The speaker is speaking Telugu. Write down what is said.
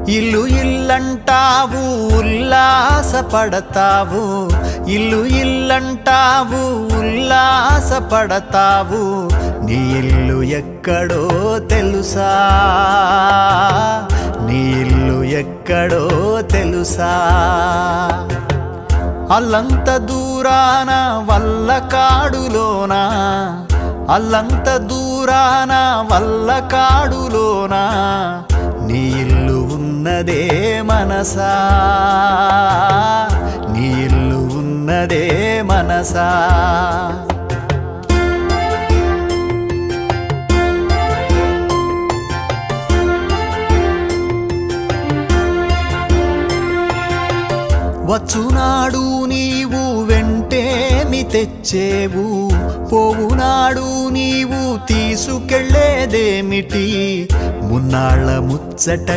ఇల్లు ఇల్లంటావు ఉల్లాసపడతావు, ఇల్లు ఇల్లంటావు ఉల్లాసపడతావు, నీ ఇల్లు ఎక్కడో తెలుసా, నీ ఇల్లు ఎక్కడో తెలుసా. అల్లంత దూరాన వల్లకాడులోన, అల్లంత దూరాన వల్లకాడులోన, నీ ఇల్లు ఉన్నదే మనసా, నీ ఇల్లు ఉన్నదే మనసా. వచ్చునాడు నీవు వెంటేమి తెచ్చేవు, పోవునాడు నీవు తీసుకెళ్ళేదేమిటి, మున్నాళ్ళ ముచ్చట